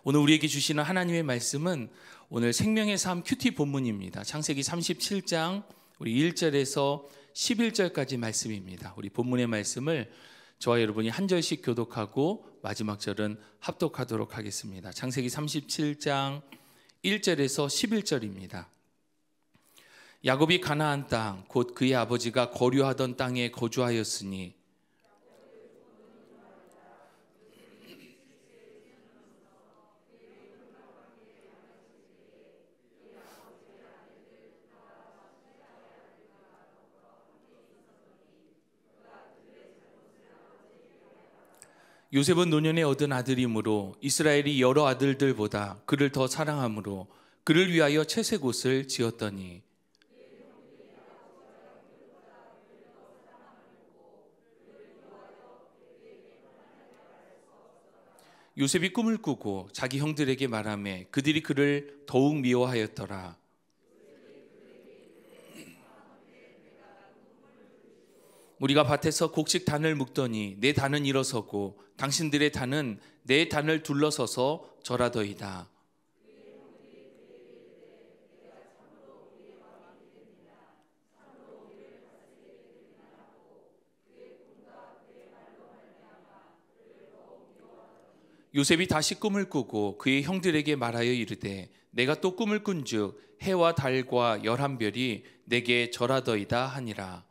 오늘 우리에게 주시는 하나님의 말씀은 오늘 생명의 삶 큐티 본문입니다. 창세기 37장 우리 1절에서 11절까지 말씀입니다. 우리 본문의 말씀을 저와 여러분이 한 절씩 교독하고 마지막 절은 합독하도록 하겠습니다. 창세기 37장 1절에서 11절입니다. 야곱이 가나안 땅 곧 그의 아버지가 거류하던 땅에 거주하였으니 요셉은 노년에 얻은 아들이므로 이스라엘이 여러 아들들보다 그를 더 사랑하므로 그를 위하여 채색 옷을 지었더니 요셉이 꿈을 꾸고 자기 형들에게 말하매 그들이 그를 더욱 미워하였더라. 우리가 밭에서 곡식 단을 묶더니 내 단은 일어서고 당신들의 단은 내 단을 둘러서서 절하더이다. 요셉이 다시 꿈을 꾸고 그의 형들에게 말하여 이르되 내가 또 꿈을 꾼즉 해와 달과 11별이 내게 절하더이다 하니라.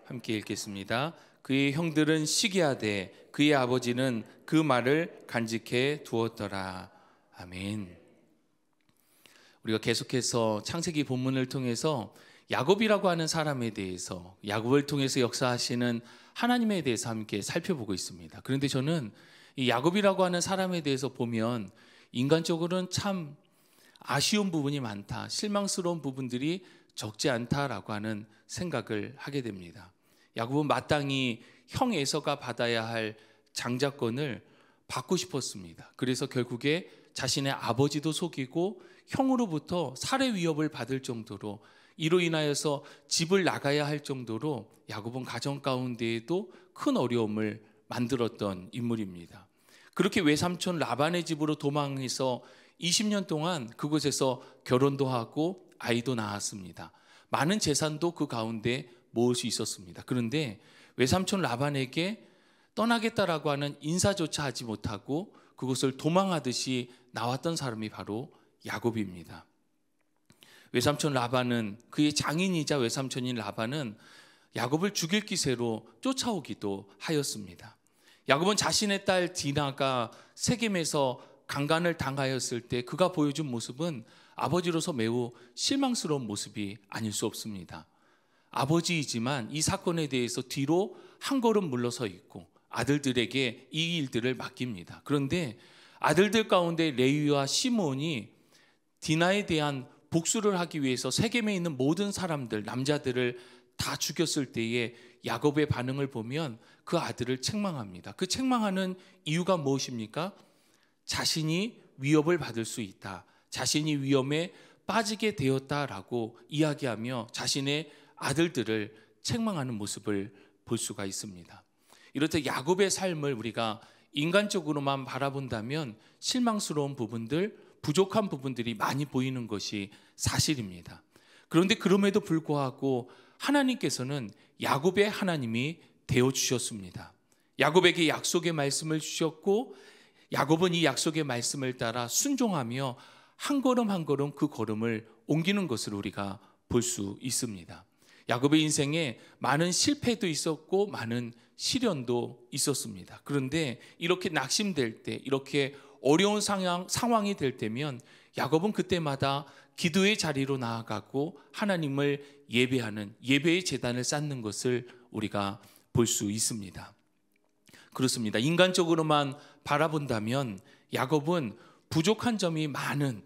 함께 읽겠습니다. 그의 형들은 시기하되 그의 아버지는 그 말을 간직해 두었더라. 아멘. 우리가 계속해서 창세기 본문을 통해서 야곱이라고 하는 사람에 대해서, 야곱을 통해서 역사하시는 하나님에 대해서 함께 살펴보고 있습니다. 그런데 저는 이 야곱이라고 하는 사람에 대해서 보면 인간적으로는 참 아쉬운 부분이 많다, 실망스러운 부분들이 적지 않다라고 하는 생각을 하게 됩니다. 야곱은 마땅히 형 에서가 받아야 할 장자권을 받고 싶었습니다. 그래서 결국에 자신의 아버지도 속이고 형으로부터 살해 위협을 받을 정도로, 이로 인하여서 집을 나가야 할 정도로 야곱은 가정 가운데에도 큰 어려움을 만들었던 인물입니다. 그렇게 외삼촌 라반의 집으로 도망해서 20년 동안 그곳에서 결혼도 하고 아이도 낳았습니다. 많은 재산도 그 가운데 모을 수 있었습니다. 그런데 외삼촌 라반에게 떠나겠다라고 하는 인사조차 하지 못하고 그곳을 도망하듯이 나왔던 사람이 바로 야곱입니다. 외삼촌 라반은, 그의 장인이자 외삼촌인 라반은 야곱을 죽일 기세로 쫓아오기도 하였습니다. 야곱은 자신의 딸 디나가 세겜에서 강간을 당하였을 때 그가 보여준 모습은 아버지로서 매우 실망스러운 모습이 아닐 수 없습니다. 아버지이지만 이 사건에 대해서 뒤로 한 걸음 물러서 있고 아들들에게 이 일들을 맡깁니다. 그런데 아들들 가운데 레위와 시므온이 디나에 대한 복수를 하기 위해서 세겜에 있는 모든 사람들, 남자들을 다 죽였을 때에 야곱의 반응을 보면 그 아들을 책망합니다. 그 책망하는 이유가 무엇입니까? 자신이 위협을 받을 수 있다, 자신이 위험에 빠지게 되었다라고 이야기하며 자신의 아들들을 책망하는 모습을 볼 수가 있습니다. 이렇듯 야곱의 삶을 우리가 인간적으로만 바라본다면 실망스러운 부분들, 부족한 부분들이 많이 보이는 것이 사실입니다. 그런데 그럼에도 불구하고 하나님께서는 야곱의 하나님이 되어주셨습니다. 야곱에게 약속의 말씀을 주셨고 야곱은 이 약속의 말씀을 따라 순종하며 한 걸음 한 걸음 그 걸음을 옮기는 것을 우리가 볼 수 있습니다. 야곱의 인생에 많은 실패도 있었고 많은 시련도 있었습니다. 그런데 이렇게 낙심될 때, 이렇게 어려운 상황이 될 때면 야곱은 그때마다 기도의 자리로 나아가고 하나님을 예배하는, 예배의 제단을 쌓는 것을 우리가 볼 수 있습니다. 그렇습니다. 인간적으로만 바라본다면 야곱은 부족한 점이 많은,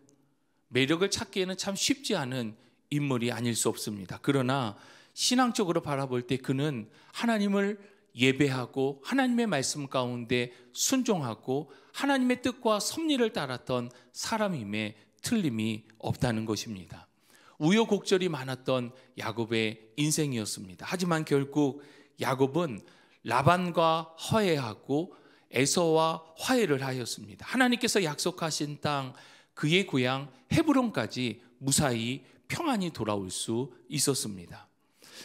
매력을 찾기에는 참 쉽지 않은 인물이 아닐 수 없습니다. 그러나 신앙적으로 바라볼 때 그는 하나님을 예배하고 하나님의 말씀 가운데 순종하고 하나님의 뜻과 섭리를 따랐던 사람임에 틀림이 없다는 것입니다. 우여곡절이 많았던 야곱의 인생이었습니다. 하지만 결국 야곱은 라반과 화해하고 에서와 화해를 하였습니다. 하나님께서 약속하신 땅, 그의 고향 헤브론까지 무사히 평안히 돌아올 수 있었습니다.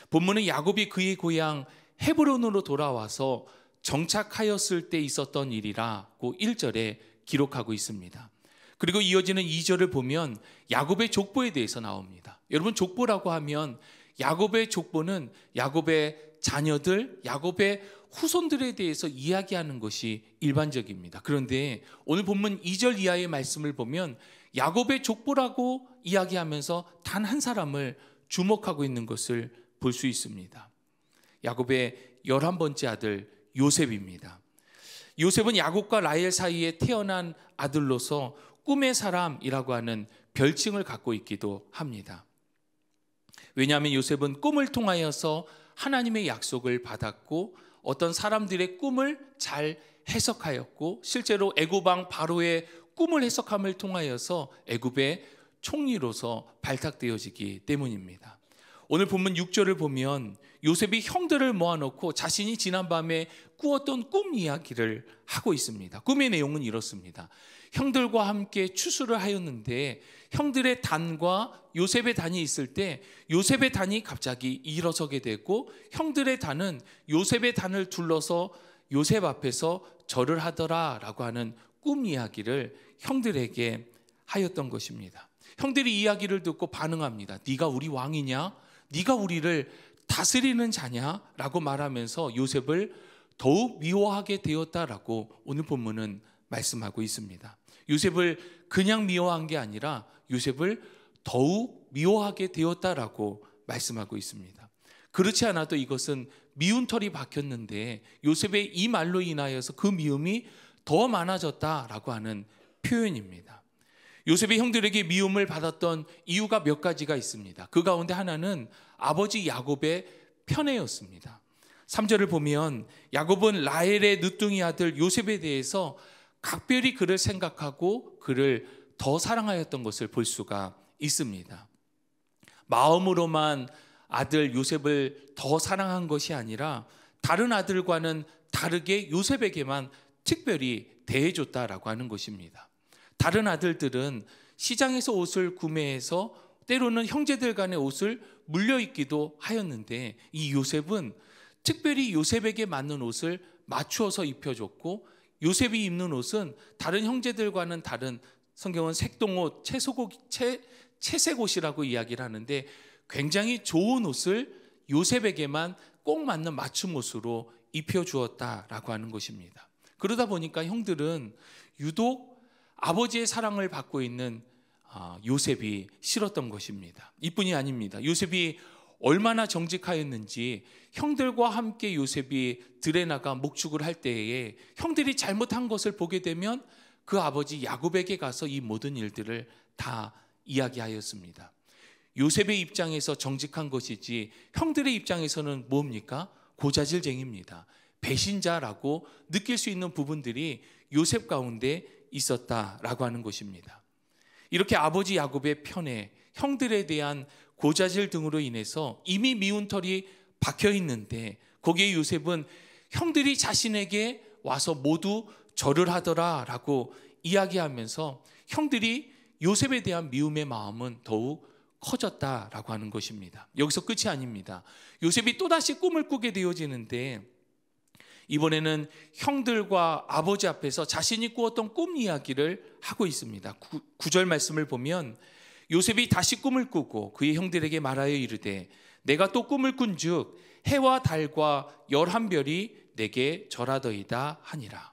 본문은 야곱이 그의 고향 헤브론으로 돌아와서 정착하였을 때 있었던 일이라고 1절에 기록하고 있습니다. 그리고 이어지는 2절을 보면 야곱의 족보에 대해서 나옵니다. 여러분, 족보라고 하면 야곱의 족보는 야곱의 자녀들, 야곱의 후손들에 대해서 이야기하는 것이 일반적입니다. 그런데 오늘 본문 2절 이하의 말씀을 보면 야곱의 족보라고 이야기하면서 단 한 사람을 주목하고 있는 것을 볼 수 있습니다. 야곱의 11번째 아들 요셉입니다. 요셉은 야곱과 라헬 사이에 태어난 아들로서 꿈의 사람이라고 하는 별칭을 갖고 있기도 합니다. 왜냐하면 요셉은 꿈을 통하여서 하나님의 약속을 받았고 어떤 사람들의 꿈을 잘 해석하였고 실제로 애굽 왕 바로의 꿈을 해석함을 통하여서 애굽의 총리로서 발탁되어지기 때문입니다. 오늘 본문 6절을 보면 요셉이 형들을 모아놓고 자신이 지난밤에 꾸었던 꿈 이야기를 하고 있습니다. 꿈의 내용은 이렇습니다. 형들과 함께 추수를 하였는데 형들의 단과 요셉의 단이 있을 때 요셉의 단이 갑자기 일어서게 되고 형들의 단은 요셉의 단을 둘러서 요셉 앞에서 절을 하더라라고 하는 꿈 이야기를 형들에게 하였던 것입니다. 형들이 이야기를 듣고 반응합니다. 네가 우리 왕이냐? 네가 우리를 다스리는 자냐? 라고 말하면서 요셉을 더욱 미워하게 되었다라고 오늘 본문은 말씀하고 있습니다. 요셉을 그냥 미워한 게 아니라 요셉을 더욱 미워하게 되었다라고 말씀하고 있습니다. 그렇지 않아도 이것은 미운 털이 박혔는데 요셉의 이 말로 인하여서 그 미움이 더 많아졌다라고 하는 표현입니다. 요셉이 형들에게 미움을 받았던 이유가 몇 가지가 있습니다. 그 가운데 하나는 아버지 야곱의 편애였습니다. 3절을 보면 야곱은 라헬의 늦둥이 아들 요셉에 대해서 각별히 그를 생각하고 그를 더 사랑하였던 것을 볼 수가 있습니다. 마음으로만 아들 요셉을 더 사랑한 것이 아니라 다른 아들과는 다르게 요셉에게만 특별히 대해줬다라고 하는 것입니다. 다른 아들들은 시장에서 옷을 구매해서 때로는 형제들 간의 옷을 물려입기도 하였는데 이 요셉은 특별히 요셉에게 맞는 옷을 맞추어서 입혀줬고 요셉이 입는 옷은 다른 형제들과는 다른 성경은 색동옷, 채색옷이라고 이야기를 하는데 굉장히 좋은 옷을 요셉에게만 꼭 맞는 맞춤 옷으로 입혀주었다라고 하는 것입니다. 그러다 보니까 형들은 유독 아버지의 사랑을 받고 있는 요셉이 싫었던 것입니다. 이뿐이 아닙니다. 요셉이 얼마나 정직하였는지 형들과 함께 요셉이 들에 나가 목축을 할 때에 형들이 잘못한 것을 보게 되면 그 아버지 야곱에게 가서 이 모든 일들을 다 이야기하였습니다. 요셉의 입장에서 정직한 것이지 형들의 입장에서는 뭡니까? 고자질쟁입니다. 배신자라고 느낄 수 있는 부분들이 요셉 가운데 있었다라고 하는 것입니다. 이렇게 아버지 야곱의 편애, 형들에 대한 고자질 등으로 인해서 이미 미운 털이 박혀 있는데 거기에 요셉은 형들이 자신에게 와서 모두 절을 하더라라고 이야기하면서 형들이 요셉에 대한 미움의 마음은 더욱 커졌다라고 하는 것입니다. 여기서 끝이 아닙니다. 요셉이 또다시 꿈을 꾸게 되어지는데 이번에는 형들과 아버지 앞에서 자신이 꾸었던 꿈 이야기를 하고 있습니다. 9절 말씀을 보면 요셉이 다시 꿈을 꾸고 그의 형들에게 말하여 이르되 내가 또 꿈을 꾼즉 해와 달과 11별이 내게 절하더이다 하니라.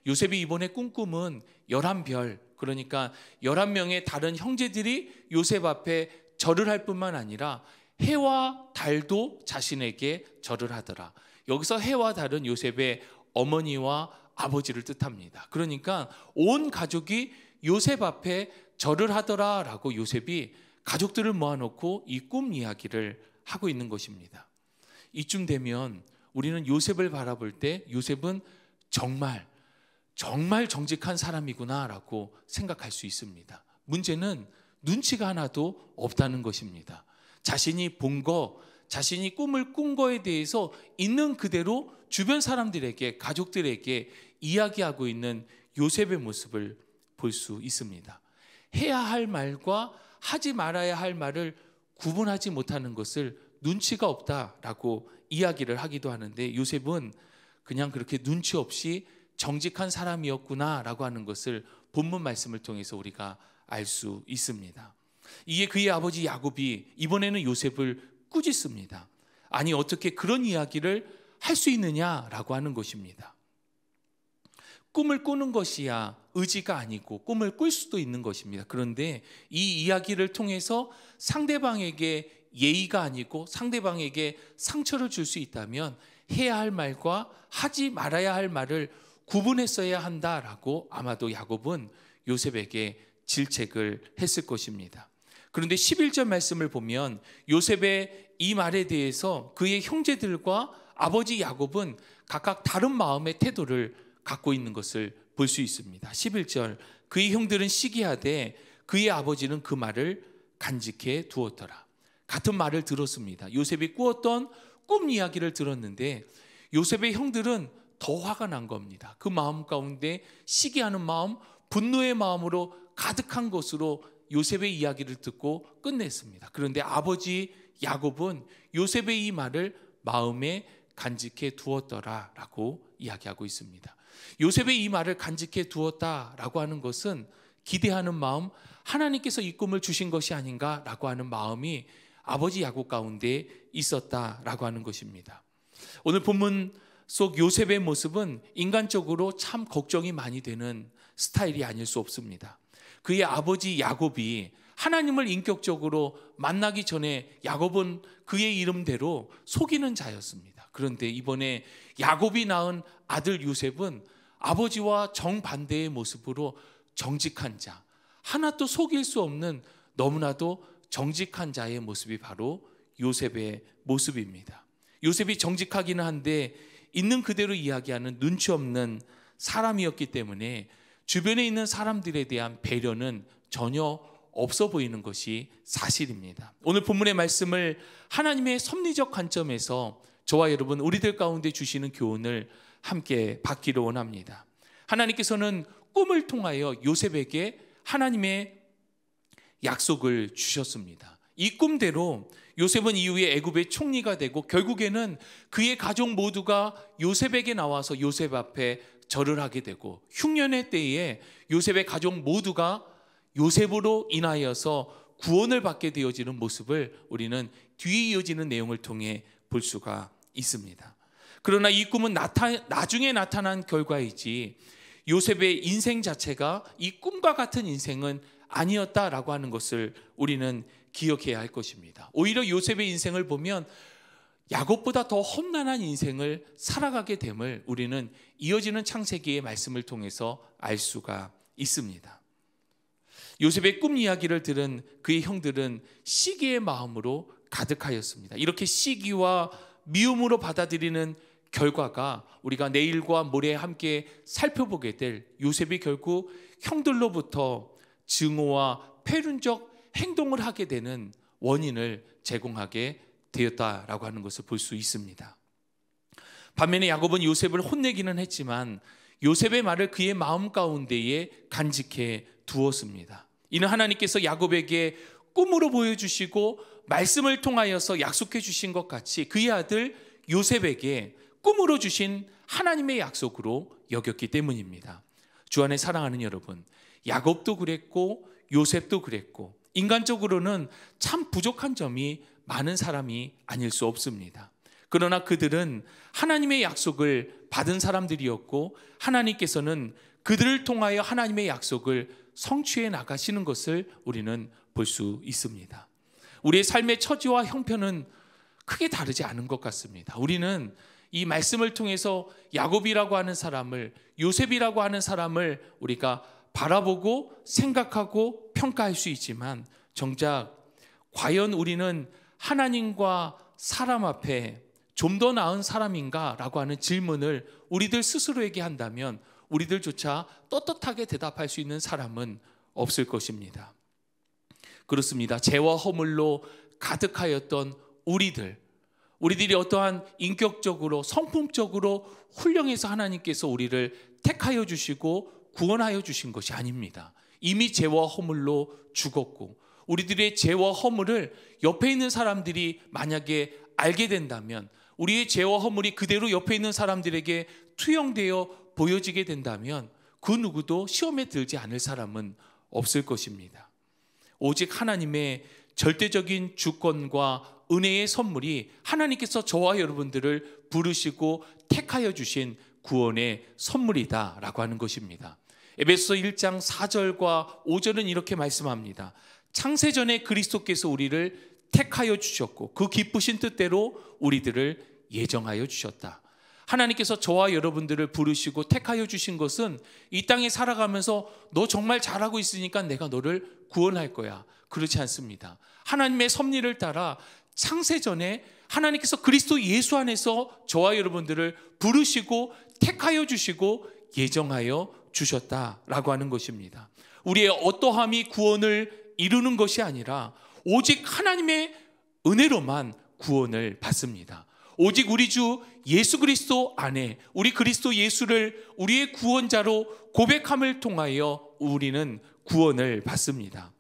요셉이 이번에 꾼 꿈은 11별, 그러니까 11명의 다른 형제들이 요셉 앞에 절을 할 뿐만 아니라 해와 달도 자신에게 절을 하더라. 여기서 해와 달은 요셉의 어머니와 아버지를 뜻합니다. 그러니까 온 가족이 요셉 앞에 절을 하더라라고 요셉이 가족들을 모아놓고 이 꿈 이야기를 하고 있는 것입니다. 이쯤 되면 우리는 요셉을 바라볼 때 요셉은 정말 정직한 사람이구나라고 생각할 수 있습니다. 문제는 눈치가 하나도 없다는 것입니다. 자신이 본 거, 자신이 꿈을 꾼 거에 대해서 있는 그대로 주변 사람들에게, 가족들에게 이야기하고 있는 요셉의 모습을 볼 수 있습니다. 해야 할 말과 하지 말아야 할 말을 구분하지 못하는 것을 눈치가 없다라고 이야기를 하기도 하는데, 요셉은 그냥 그렇게 눈치 없이 정직한 사람이었구나라고 하는 것을 본문 말씀을 통해서 우리가 알 수 있습니다. 이에 그의 아버지 야곱이 이번에는 요셉을 꾸짖습니다. 아니, 어떻게 그런 이야기를 할 수 있느냐라고 하는 것입니다. 꿈을 꾸는 것이야 의지가 아니고 꿈을 꿀 수도 있는 것입니다. 그런데 이 이야기를 통해서 상대방에게 예의가 아니고 상대방에게 상처를 줄 수 있다면 해야 할 말과 하지 말아야 할 말을 구분했어야 한다라고 아마도 야곱은 요셉에게 질책을 했을 것입니다. 그런데 11절 말씀을 보면 요셉의 이 말에 대해서 그의 형제들과 아버지 야곱은 각각 다른 마음의 태도를 갖고 있는 것을 볼 수 있습니다. 11절, 그의 형들은 시기하되 그의 아버지는 그 말을 간직해 두었더라. 같은 말을 들었습니다. 요셉이 꾸었던 꿈 이야기를 들었는데 요셉의 형들은 더 화가 난 겁니다. 그 마음 가운데 시기하는 마음, 분노의 마음으로 가득한 것으로 요셉의 이야기를 듣고 끝냈습니다. 그런데 아버지 야곱은 요셉의 이 말을 마음에 간직해 두었더라라고 이야기하고 있습니다. 요셉의 이 말을 간직해 두었다라고 하는 것은 기대하는 마음, 하나님께서 이 꿈을 주신 것이 아닌가라고 하는 마음이 아버지 야곱 가운데 있었다라고 하는 것입니다. 오늘 본문 속 요셉의 모습은 인간적으로 참 걱정이 많이 되는 스타일이 아닐 수 없습니다. 그의 아버지 야곱이 하나님을 인격적으로 만나기 전에 야곱은 그의 이름대로 속이는 자였습니다. 그런데 이번에 야곱이 낳은 아들 요셉은 아버지와 정반대의 모습으로 정직한 자, 하나도 속일 수 없는 너무나도 정직한 자의 모습이 바로 요셉의 모습입니다. 요셉이 정직하기는 한데 있는 그대로 이야기하는 눈치 없는 사람이었기 때문에 주변에 있는 사람들에 대한 배려는 전혀 없어 보이는 것이 사실입니다. 오늘 본문의 말씀을 하나님의 섭리적 관점에서 저와 여러분 우리들 가운데 주시는 교훈을 함께 받기를 원합니다. 하나님께서는 꿈을 통하여 요셉에게 하나님의 약속을 주셨습니다. 이 꿈대로 요셉은 이후에 애굽의 총리가 되고 결국에는 그의 가족 모두가 요셉에게 나와서 요셉 앞에 절을 하게 되고 흉년의 때에 요셉의 가족 모두가 요셉으로 인하여서 구원을 받게 되어지는 모습을 우리는 뒤에 이어지는 내용을 통해 볼 수가 있습니다. 그러나 이 꿈은 나중에 나타난 결과이지 요셉의 인생 자체가 이 꿈과 같은 인생은 아니었다라고 하는 것을 우리는 기억해야 할 것입니다. 오히려 요셉의 인생을 보면 야곱보다 더 험난한 인생을 살아가게 됨을 우리는 이어지는 창세기의 말씀을 통해서 알 수가 있습니다. 요셉의 꿈 이야기를 들은 그의 형들은 시기의 마음으로 가득하였습니다. 이렇게 시기와 미움으로 받아들이는 결과가 우리가 내일과 모레 함께 살펴보게 될 요셉이 결국 형들로부터 증오와 패륜적 행동을 하게 되는 원인을 제공하게 되었다라고 하는 것을 볼 수 있습니다. 반면에 야곱은 요셉을 혼내기는 했지만 요셉의 말을 그의 마음 가운데에 간직해 두었습니다. 이는 하나님께서 야곱에게 꿈으로 보여주시고 말씀을 통하여서 약속해 주신 것 같이 그의 아들 요셉에게 꿈으로 주신 하나님의 약속으로 여겼기 때문입니다. 주 안에 사랑하는 여러분, 야곱도 그랬고 요셉도 그랬고 인간적으로는 참 부족한 점이 많은 사람이 아닐 수 없습니다. 그러나 그들은 하나님의 약속을 받은 사람들이었고 하나님께서는 그들을 통하여 하나님의 약속을 성취해 나가시는 것을 우리는 볼 수 있습니다. 우리의 삶의 처지와 형편은 크게 다르지 않은 것 같습니다. 우리는 이 말씀을 통해서 야곱이라고 하는 사람을, 요셉이라고 하는 사람을 우리가 바라보고 생각하고 평가할 수 있지만 정작 과연 우리는 하나님과 사람 앞에 좀 더 나은 사람인가? 라고 하는 질문을 우리들 스스로에게 한다면 우리들조차 떳떳하게 대답할 수 있는 사람은 없을 것입니다. 그렇습니다. 죄와 허물로 가득하였던 우리들이 어떠한 인격적으로 성품적으로 훌륭해서 하나님께서 우리를 택하여 주시고 구원하여 주신 것이 아닙니다. 이미 죄와 허물로 죽었고 우리들의 죄와 허물을 옆에 있는 사람들이 만약에 알게 된다면, 우리의 죄와 허물이 그대로 옆에 있는 사람들에게 투영되어 보여지게 된다면 그 누구도 시험에 들지 않을 사람은 없을 것입니다. 오직 하나님의 절대적인 주권과 은혜의 선물이 하나님께서 저와 여러분들을 부르시고 택하여 주신 구원의 선물이다라고 하는 것입니다. 에베소서 1장 4절과 5절은 이렇게 말씀합니다. 창세전에 그리스도께서 우리를 택하여 주셨고 그 기쁘신 뜻대로 우리들을 예정하여 주셨다. 하나님께서 저와 여러분들을 부르시고 택하여 주신 것은 이 땅에 살아가면서 너 정말 잘하고 있으니까 내가 너를 구원할 거야, 그렇지 않습니다. 하나님의 섭리를 따라 창세전에 하나님께서 그리스도 예수 안에서 저와 여러분들을 부르시고 택하여 주시고 예정하여 주셨다라고 하는 것입니다. 우리의 어떠함이 구원을 이루는 것이 아니라 오직 하나님의 은혜로만 구원을 받습니다. 오직 우리 주 예수 그리스도 안에 우리 그리스도 예수를 우리의 구원자로 고백함을 통하여 우리는 구원을 받습니다.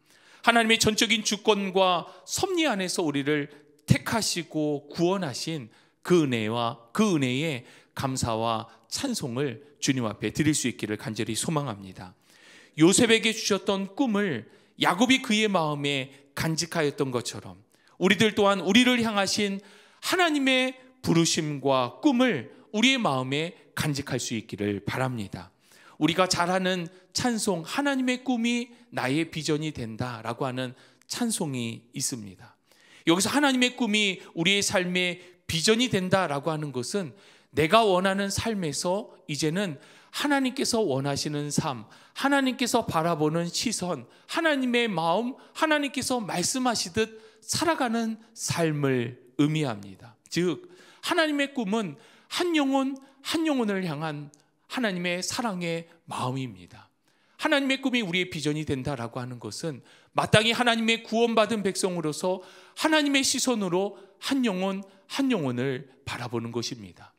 하나님의 전적인 주권과 섭리 안에서 우리를 택하시고 구원하신 그 은혜와 그 은혜에 감사와 찬송을 주님 앞에 드릴 수 있기를 간절히 소망합니다. 요셉에게 주셨던 꿈을 야곱이 그의 마음에 간직하였던 것처럼 우리들 또한 우리를 향하신 하나님의 부르심과 꿈을 우리의 마음에 간직할 수 있기를 바랍니다. 우리가 잘하는 찬송, 하나님의 꿈이 나의 비전이 된다라고 하는 찬송이 있습니다. 여기서 하나님의 꿈이 우리의 삶의 비전이 된다라고 하는 것은 내가 원하는 삶에서 이제는 하나님께서 원하시는 삶, 하나님께서 바라보는 시선, 하나님의 마음, 하나님께서 말씀하시듯 살아가는 삶을 의미합니다. 즉 하나님의 꿈은 한 영혼을 향한 하나님의 사랑의 마음입니다. 하나님의 꿈이 우리의 비전이 된다라고 하는 것은 마땅히 하나님의 구원받은 백성으로서 하나님의 시선으로 한 영혼을 바라보는 것입니다.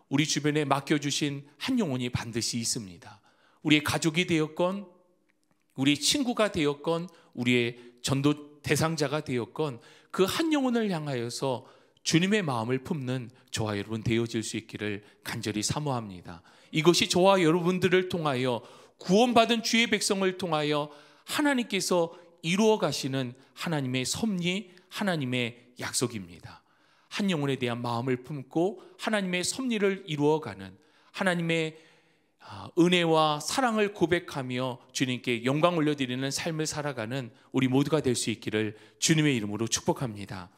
우리 주변에 맡겨주신 한 영혼이 반드시 있습니다. 우리의 가족이 되었건 우리의 친구가 되었건 우리의 전도 대상자가 되었건 그 한 영혼을 향하여서 주님의 마음을 품는 저와 여러분 되어질 수 있기를 간절히 사모합니다. 이것이 저와 여러분들을 통하여 구원받은 주의 백성을 통하여 하나님께서 이루어 가시는 하나님의 섭리, 하나님의 약속입니다. 한 영혼에 대한 마음을 품고 하나님의 섭리를 이루어가는 하나님의 은혜와 사랑을 고백하며 주님께 영광 올려드리는 삶을 살아가는 우리 모두가 될 수 있기를 주님의 이름으로 축복합니다.